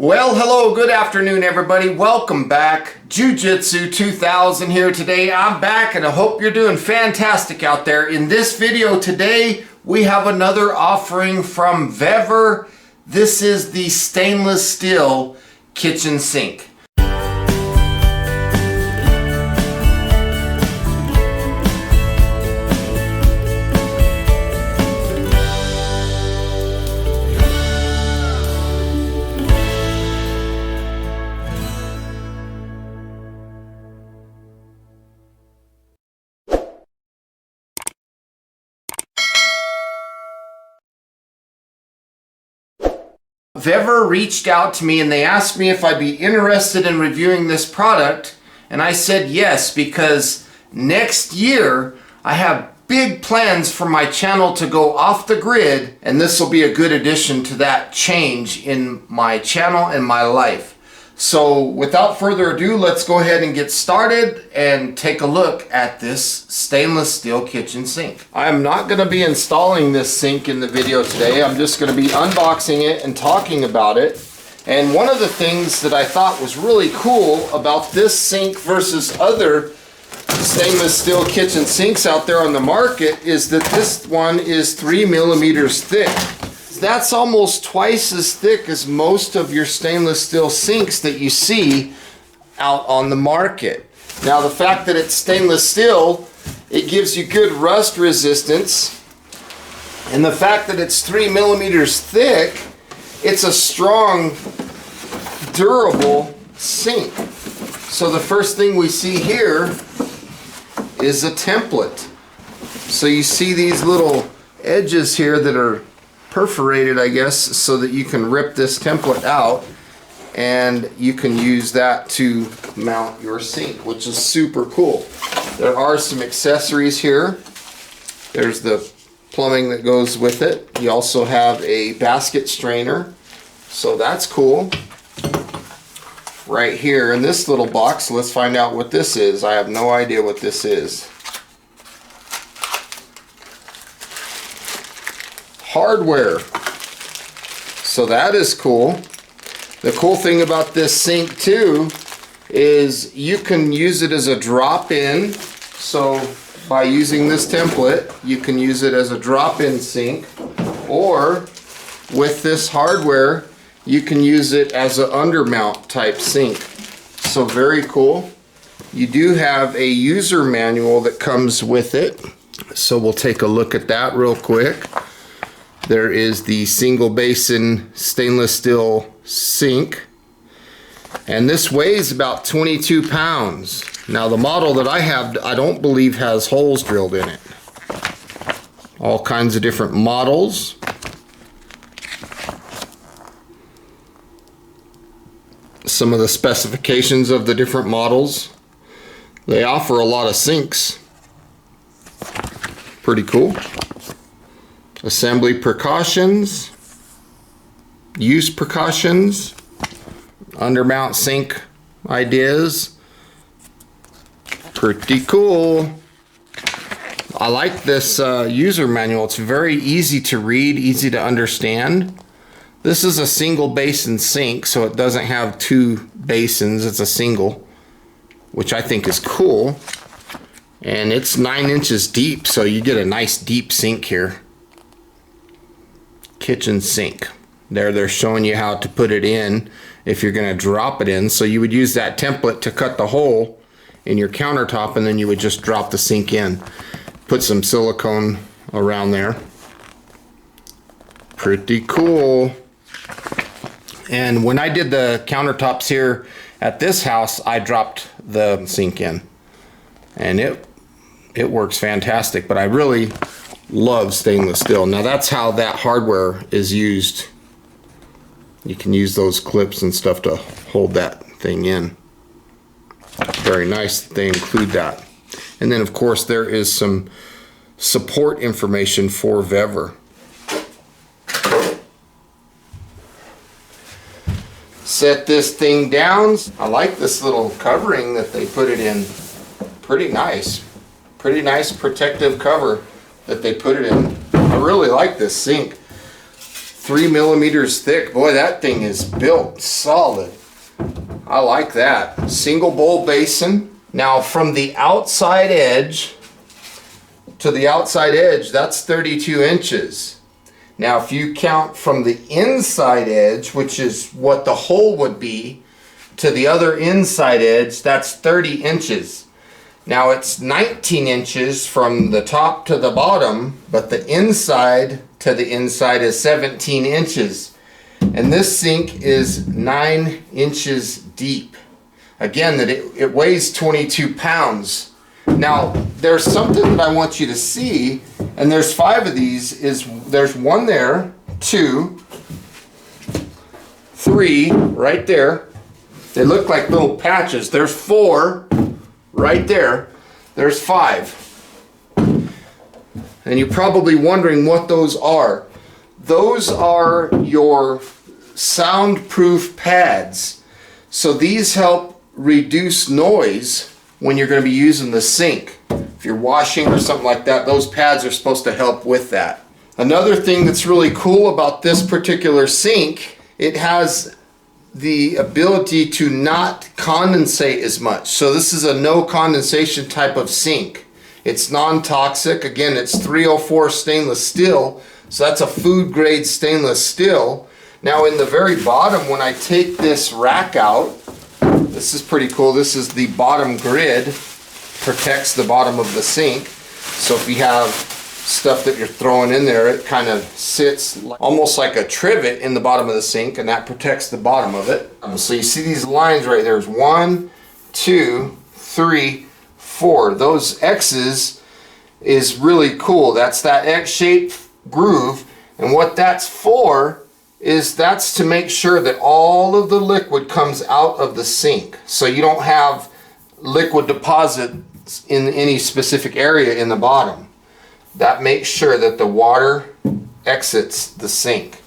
Well, hello, good afternoon everybody. Welcome back. Jiu-Jitsu 2000 here today. I'm back and I hope you're doing fantastic out there. In this video today, we have another offering from Vevor. This is the stainless steel kitchen sink. Vevor reached out to me and they asked me if I'd be interested in reviewing this product, and I said yes, because next year I have big plans for my channel to go off the grid, and this will be a good addition to that change in my channel and my life. So without further ado, let's go ahead and get started and take a look at this stainless steel kitchen sink. I'm not going to be installing this sink in the video today. I'm just going to be unboxing it and talking about it. And one of the things that I thought was really cool about this sink versus other stainless steel kitchen sinks out there on the market is that this one is 3 millimeters thick. That's almost twice as thick as most of your stainless steel sinks that you see out on the market. Now, the fact that it's stainless steel, it gives you good rust resistance, and the fact that it's 3 millimeters thick, it's a strong, durable sink. So the first thing we see here is a template. So you see these little edges here that are perforated, I guess, so that you can rip this template out and you can use that to mount your sink, which is super cool. There are some accessories here. There's the plumbing that goes with it. You also have a basket strainer, so that's cool. Right here in this little box, let's find out what this is. I have no idea what this is. Hardware. So that is cool. The cool thing about this sink too is you can use it as a drop-in. So by using this template, you can use it as a drop-in sink, or with this hardware, you can use it as an undermount type sink. So very cool. You do have a user manual that comes with it. So we'll take a look at that real quick. There is the single basin stainless steel sink, and this weighs about 22 pounds. Now the model that I have, I don't believe has holes drilled in it. All kinds of different models. Some of the specifications of the different models. They offer a lot of sinks. Pretty cool. Assembly precautions, use precautions, undermount sink ideas. Pretty cool. I like this user manual. It's very easy to read, easy to understand. This is a single basin sink, so it doesn't have two basins. It's a single, which I think is cool. And it's 9 inches deep, so you get a nice deep sink here. Kitchen sink. There they're showing you how to put it in if you're going to drop it in. So you would use that template to cut the hole in your countertop, and then you would just drop the sink in. Put some silicone around there. Pretty cool. And when I did the countertops here at this house, I dropped the sink in, and it works fantastic. But I really love stainless steel. Now that's how that hardware is used. You can use those clips and stuff to hold that thing in. Very nice that they include that. And then of course there is some support information for Vevor. Set this thing down. I like this little covering that they put it in. Pretty nice. Pretty nice protective cover that they put it in. I really like this sink. 3 millimeters thick. Boy, that thing is built solid. I like that. Single bowl basin. Now from the outside edge to the outside edge, that's 32 inches. Now if you count from the inside edge, which is what the hole would be, to the other inside edge, that's 30 inches. Now it's 19 inches from the top to the bottom, but the inside to the inside is 17 inches. And this sink is 9 inches deep. Again, that it weighs 22 pounds. Now, there's something that I want you to see, and there's 5 of these. There's 1 there, 2, 3 right there. They look like little patches. There's 4 right there. There's 5. And you're probably wondering what those are. Those are your soundproof pads. So these help reduce noise when you're going to be using the sink. If you're washing or something like that, those pads are supposed to help with that. Another thing that's really cool about this particular sink, it has the ability to not condensate as much. So this is a no condensation type of sink. It's non-toxic. Again, it's 304 stainless steel. So that's a food grade stainless steel. Now in the very bottom, when I take this rack out, this is pretty cool. This is the bottom grid, protects the bottom of the sink. So if you have stuff that you're throwing in there, it kind of sits almost like a trivet in the bottom of the sink, and that protects the bottom of it. So you see these lines right there. There's 1, 2, 3, 4. Those X's is really cool. That's that X-shaped groove, and what that's for is that's to make sure that all of the liquid comes out of the sink, so you don't have liquid deposits in any specific area in the bottom. That makes sure that the water exits the sink.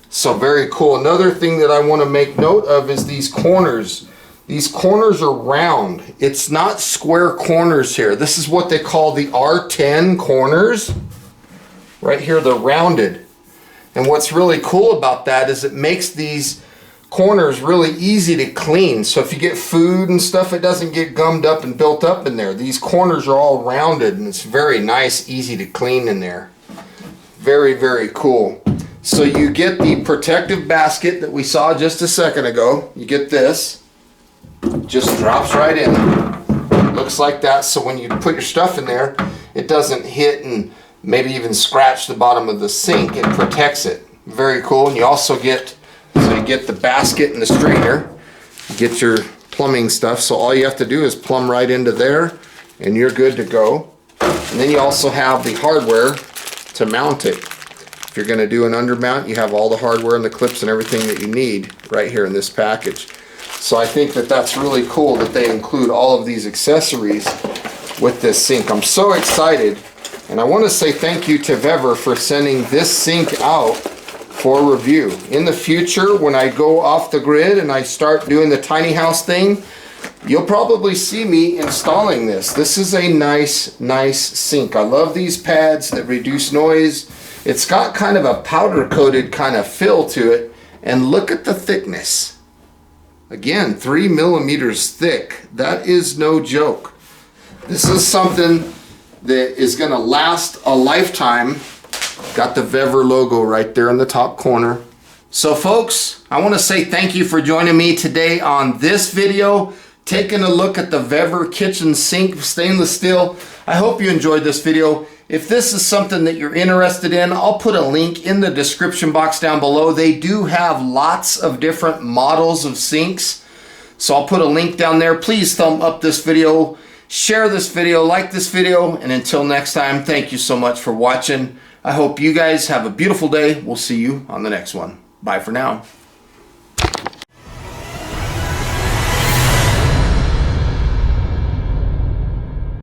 So very cool. Another thing that I want to make note of is these corners. These corners are round. It's not square corners here. This is what they call the R10 corners. Right here, they're rounded. And what's really cool about that is it makes these corners really easy to clean. So if you get food and stuff, it doesn't get gummed up and built up in there. These corners are all rounded, and it's very nice, easy to clean in there. Very, very cool. So you get the protective basket that we saw just a second ago. You get this. Just drops right in. Looks like that. So when you put your stuff in there, it doesn't hit and maybe even scratch the bottom of the sink. It protects it. Very cool. And you also get, so you get the basket and the strainer. You get your plumbing stuff. So all you have to do is plumb right into there and you're good to go. And then you also have the hardware to mount it. If you're going to do an undermount, you have all the hardware and the clips and everything that you need right here in this package. So I think that that's really cool that they include all of these accessories with this sink. I'm so excited, and I want to say thank you to Vevor for sending this sink out for review. In the future, when I go off the grid and I start doing the tiny house thing, you'll probably see me installing this. This is a nice sink. I love these pads that reduce noise. It's got kind of a powder coated kind of feel to it, and look at the thickness. Again, 3 millimeters thick. That is no joke. This is something that is going to last a lifetime. Got the Vevor logo right there in the top corner. So folks, I want to say thank you for joining me today on this video, taking a look at the Vevor kitchen sink stainless steel. I hope you enjoyed this video. If this is something that you're interested in, I'll put a link in the description box down below. They do have lots of different models of sinks, so I'll put a link down there. Please thumb up this video, share this video, like this video, and until next time, thank you so much for watching. I hope you guys have a beautiful day. We'll see you on the next one. Bye for now.